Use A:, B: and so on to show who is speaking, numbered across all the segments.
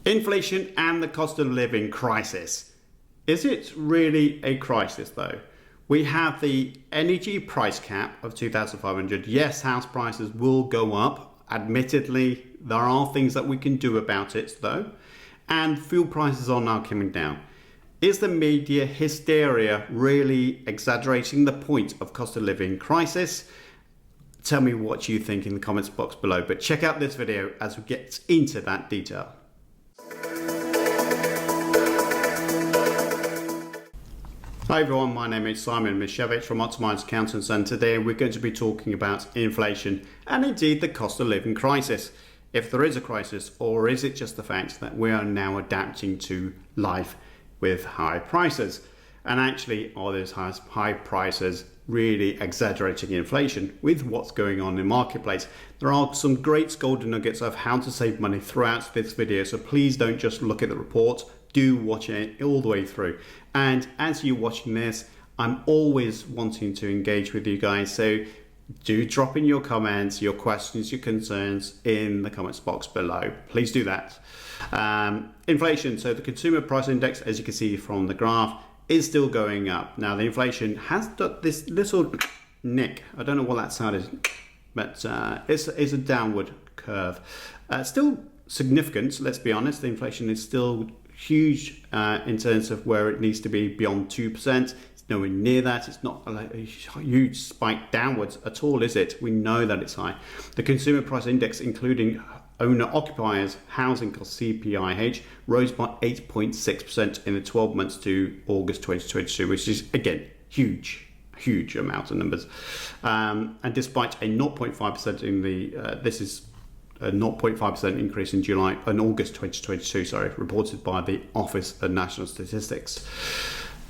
A: Inflation and the cost of living crisis. Is it really a crisis though? We have the energy price cap of 2,500. Yes, house prices will go up. Admittedly, there are things that we can do about it though. And fuel prices are now coming down. Is the media hysteria really exaggerating the point of cost of living crisis? Tell me what you think in the comments box below, but check out this video as we get into that detail. Hi everyone, my name is Simon Mishevich from Optimised Accountants, and today we're going to be talking about inflation and indeed the cost of living crisis. If there is a crisis, or is it just the fact that we are now adapting to life with high prices? And actually, are those high prices really exaggerating inflation with what's going on in the marketplace? There are some great golden nuggets of how to save money throughout this video, so please don't just look at the report, do watch it all the way through. And as you're watching this, I'm always wanting to engage with you guys, so do drop in your comments, your questions, your concerns in the comments box below. Please do that. Inflation, so the consumer price index, as you can see from the graph, is still going up. Now the inflation has got this little nick. I don't know what that sound is, but it's a downward curve. Still significant, let's be honest. The inflation is still huge in terms of where it needs to be, beyond 2%. It's nowhere near that. It's not a huge spike downwards at all, is it? We know that it's high. The consumer price index, including owner-occupiers housing cost CPIH, rose by 8.6% in the 12 months to August 2022, which is again huge amount of numbers. And despite a 0.5% in the this is a 0.5% increase in August 2022, reported by the Office of National Statistics.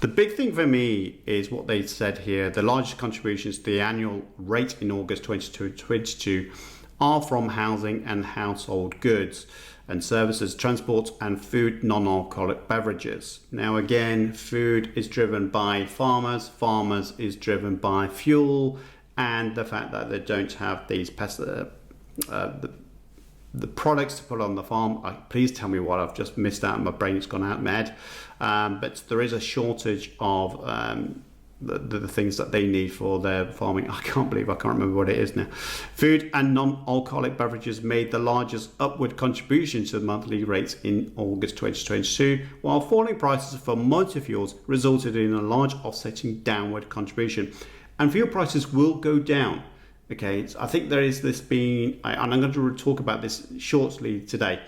A: The big thing for me is what they said here. The largest contributions to the annual rate in August 2022 are from housing and household goods and services, transport and food, non-alcoholic beverages. Now again, food is driven by farmers is driven by fuel, and the fact that they don't have these the products to put on the farm. Please tell me what I've just missed out, my brain's gone out mad. But there is a shortage of the things that they need for their farming. I can't remember what it is now. Food and non-alcoholic beverages made the largest upward contribution to the monthly rates in August 2022, while falling prices for motor fuels resulted in a large offsetting downward contribution. And fuel prices will go down. Okay, so I think there is this being, and I'm going to talk about this shortly today,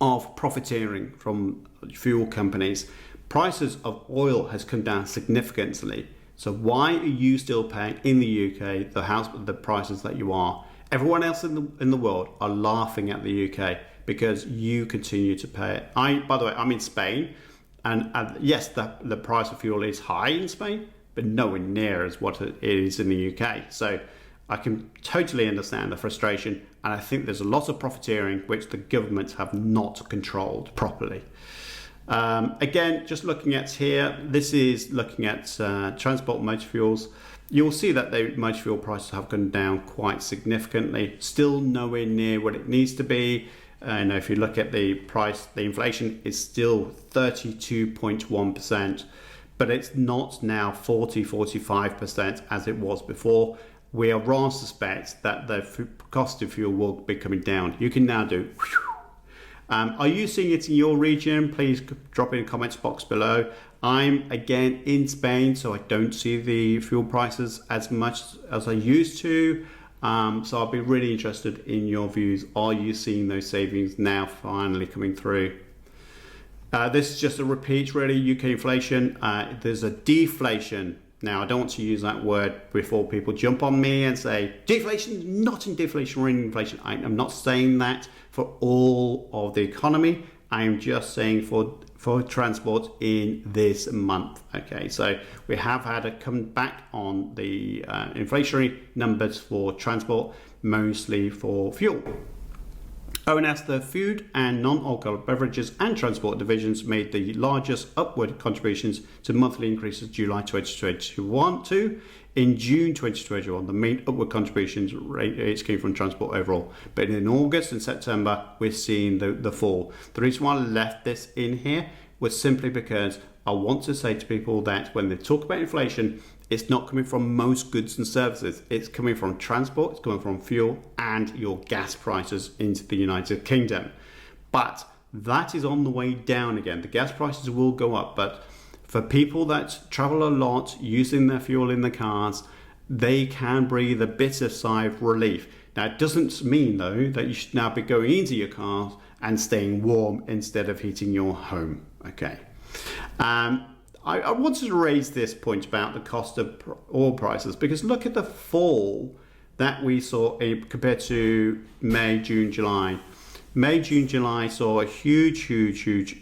A: of profiteering from fuel companies. Prices of oil has come down significantly. So why are you still paying in the UK the prices that you are? Everyone else in the world are laughing at the UK because you continue to pay it. By the way, I'm in Spain, and yes, the price of fuel is high in Spain, but nowhere near as what it is in the UK. So I can totally understand the frustration, and I think there's a lot of profiteering which the governments have not controlled properly. Again, just looking at here, this is looking at transport motor fuels. You'll see that the motor fuel prices have gone down quite significantly, still nowhere near what it needs to be. And if you look at the price, the inflation is still 32.1%, but it's not now 45% as it was before. We are rather suspect that the cost of fuel will be coming down. You can now do. Are you seeing it in your region? Please drop in the comments box below. I'm again in Spain, so I don't see the fuel prices as much as I used to. So I'll be really interested in your views. Are you seeing those savings now finally coming through? This is just a repeat, really. UK inflation. There's a deflation. Now, I don't want to use that word before people jump on me and say, deflation, not in deflation, we're in inflation. I'm not saying that for all of the economy. I'm just saying for transport in this month. Okay, so we have had a come back on the inflationary numbers for transport, mostly for fuel. ONS, the food and non-alcoholic beverages and transport divisions made the largest upward contributions to monthly increases July 2021 to. In June 2021, the main upward contributions rates came from transport overall. But in August and September, we're seeing the fall. The reason why I left this in here was simply because I want to say to people that when they talk about inflation, it's not coming from most goods and services. It's coming from transport, it's coming from fuel and your gas prices into the United Kingdom. But that is on the way down again. The gas prices will go up, but for people that travel a lot using their fuel in the cars, they can breathe a bit of sigh of relief. Now, it doesn't mean though that you should now be going into your cars and staying warm instead of heating your home. Okay. I wanted to raise this point about the cost of oil prices because look at the fall that we saw compared to May, June, July. May, June, July saw a huge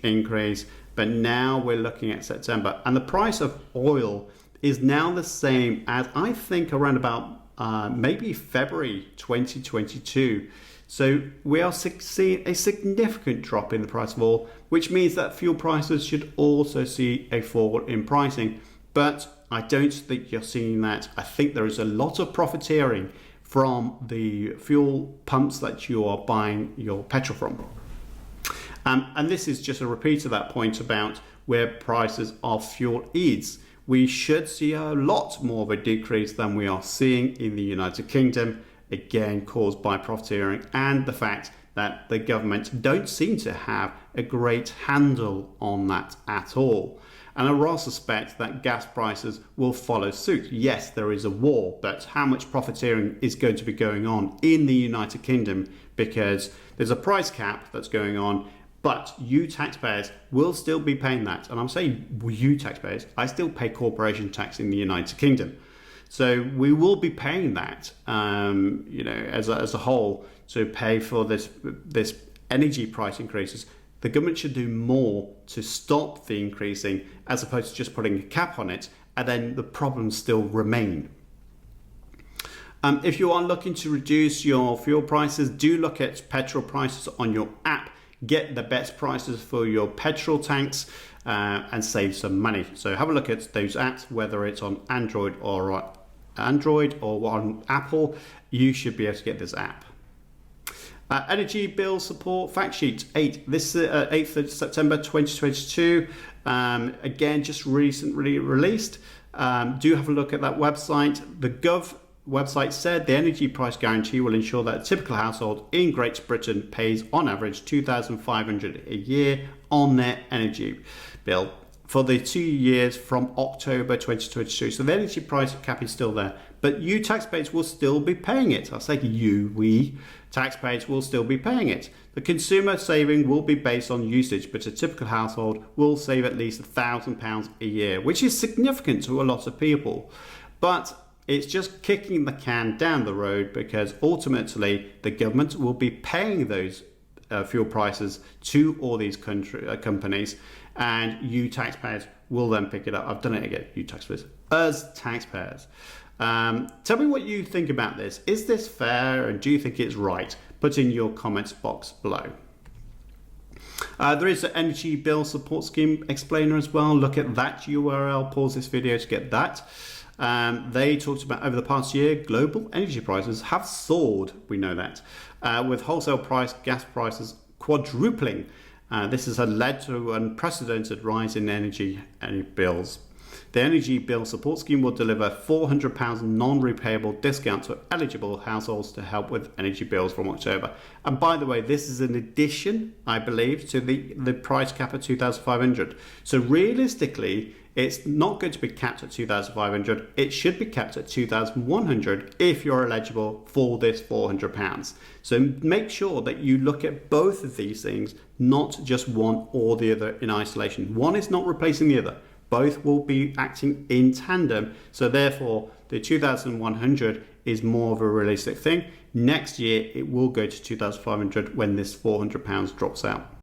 A: increase, but now we're looking at September and the price of oil is now the same as I think around about maybe February 2022. So we are seeing a significant drop in the price of oil, which means that fuel prices should also see a fall in pricing. But I don't think you're seeing that. I think there is a lot of profiteering from the fuel pumps that you are buying your petrol from. And this is just a repeat of that point about where prices of fuel is. We should see a lot more of a decrease than we are seeing in the United Kingdom. Again, caused by profiteering and the fact that the government don't seem to have a great handle on that at all. And I rather suspect that gas prices will follow suit. Yes, there is a war, but how much profiteering is going to be going on in the United Kingdom? Because there's a price cap that's going on, but you taxpayers will still be paying that. And I'm saying you taxpayers, I still pay corporation tax in the United Kingdom. So we will be paying that, as a whole, to pay for this energy price increases. The government should do more to stop the increasing as opposed to just putting a cap on it, and then the problems still remain. If you are looking to reduce your fuel prices, do look at petrol prices on your app. Get the best prices for your petrol tanks and save some money. So have a look at those apps, whether it's on Android or on Apple. You should be able to get this app. Energy bill support fact sheet 8. This is 8th of September 2022. Again, just recently released. Do have a look at that website. The Gov website said the energy price guarantee will ensure that a typical household in Great Britain pays on average $2,500 a year on their energy bill for the 2 years from October 2022. So the energy price cap is still there, but you taxpayers will still be paying it. I say we taxpayers will still be paying it. The consumer saving will be based on usage, but a typical household will save at least £1,000 a year, which is significant to a lot of people. But it's just kicking the can down the road because ultimately the government will be paying those fuel prices to all these companies, and you taxpayers will then pick it up. I've done it again, you taxpayers, us taxpayers. Tell me what you think about this. Is this fair and do you think it's right? Put in your comments box below. There is an energy bill support scheme explainer as well. Look at that URL, pause this video to get that. They talked about over the past year, global energy prices have soared. We know that, with wholesale gas prices quadrupling. This has led to an unprecedented rise in energy bills. The energy bill support scheme will deliver £400 non-repayable discount to eligible households to help with energy bills from October. And by the way, this is in addition, I believe, to the price cap of $2,500. So realistically, it's not going to be capped at $2,500. It should be capped at $2,100 if you're eligible for this £400. So make sure that you look at both of these things, not just one or the other in isolation. One is not replacing the other. Both will be acting in tandem. So therefore, the $2,100 is more of a realistic thing. Next year, it will go to $2,500 when this £400 drops out.